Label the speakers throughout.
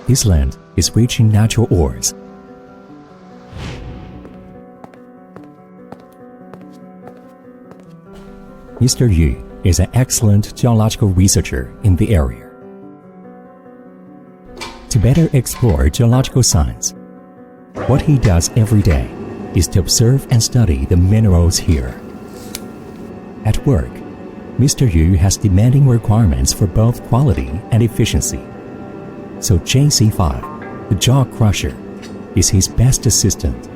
Speaker 1: This land is rich in natural ores. Mr. Yu is an excellent geological researcher in the area. To better explore geological science, what he does every day is to observe and study the minerals here. At work, Mr. Yu has demanding requirements for both quality and efficiency. So JC5, the jaw crusher, is his best assistant,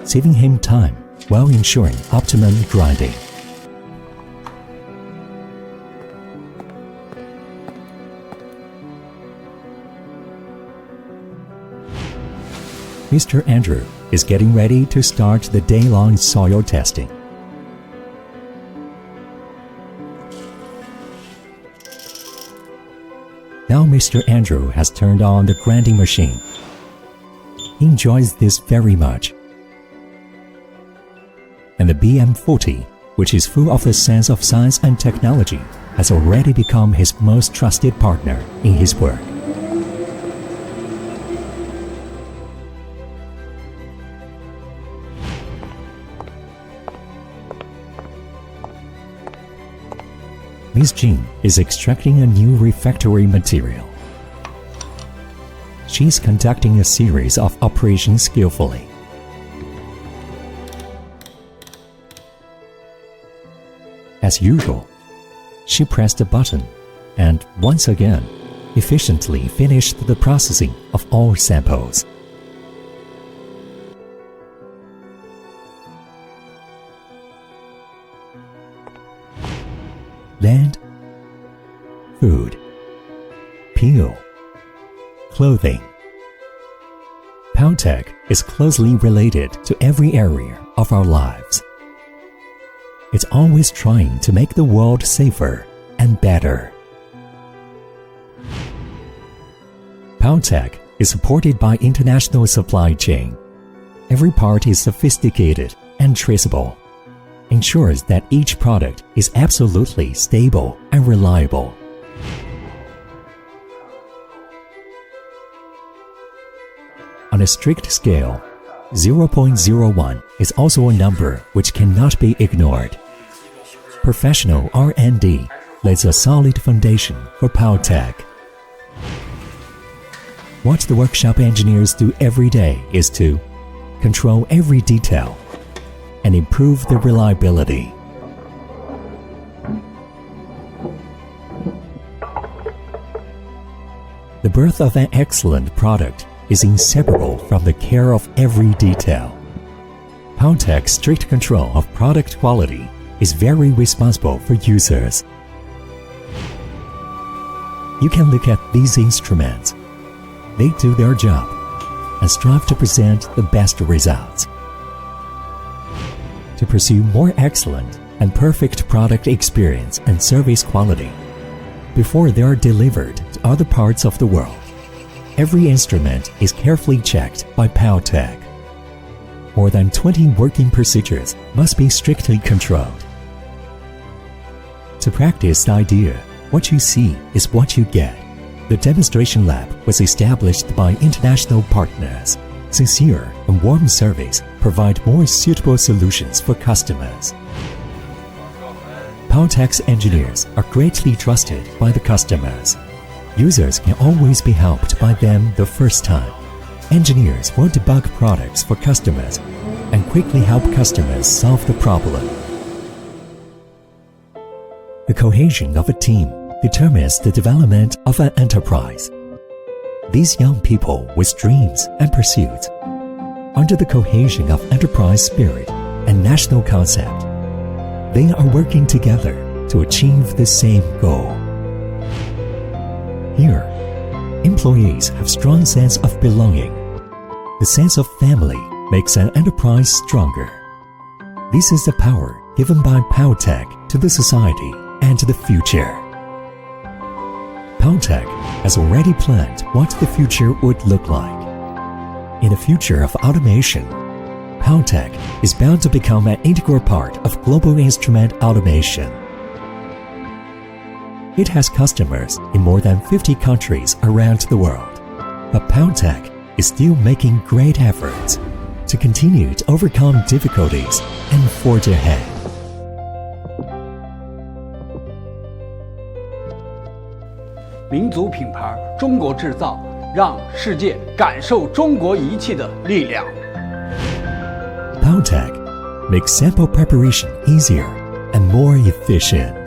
Speaker 1: saving him time while ensuring optimum grinding. Mr. Andrew is getting ready to start the day-long soil testing. Now Mr. Andrew has turned on the grinding machine. He enjoys this very much. And the BM40, which is full of the sense of science and technology, has already become his most trusted partner in his work. Miss Jing is extracting a new refractory material. She's conducting a series of operations skillfully. As usual, she pressed a button and, once again, efficiently finished the processing of all samples. Land, food, peel, clothing. POWTEQ is closely related to every area of our lives. It's always trying to make the world safer and better. POWTEQ is supported by international supply chain. Every part is sophisticated and traceable. Ensures that each product is absolutely stable and reliable. On a strict scale, 0.01 is also a number which cannot be ignored. Professional R&D lays a solid foundation for POWTEQ. What the workshop engineers do every day is to control every detail and improve the reliability. The birth of an excellent product is inseparable from the care of every detail. POWTEQ's strict control of product quality is very responsible for users. You can look at these instruments. They do their job and strive to present the best results. To pursue more excellent and perfect product experience and service quality before they are delivered to other parts of the world, every instrument is carefully checked by POWTEQ. More than 20 working procedures must be strictly controlled. To practice the idea, what you see is what you get, the demonstration lab was established by international partners. Sincere and warm service provide more suitable solutions for customers. POWTEQ's engineers are greatly trusted by the customers. Users can always be helped by them the first time. Engineers will debug products for customers and quickly help customers solve the problem. The cohesion of a team determines the development of an enterprise. These young people with dreams and pursuits, under the cohesion of enterprise spirit and national concept, they are working together to achieve the same goal. Here, employees have strong sense of belonging. The sense of family makes an enterprise stronger. This is the power given by POWTEQ to the society and to the future. POWTEQ has already planned what the future would look like. In the future of automation, POWTEQ is bound to become an integral part of global instrument automation. It has customers in more than 50 countries around the world. But POWTEQ is still making great efforts to continue to overcome difficulties and forge ahead.
Speaker 2: 民族品牌中国制造，让世界感受中国仪器的力量。
Speaker 1: POWTEQ makes sample preparation easier and more efficient.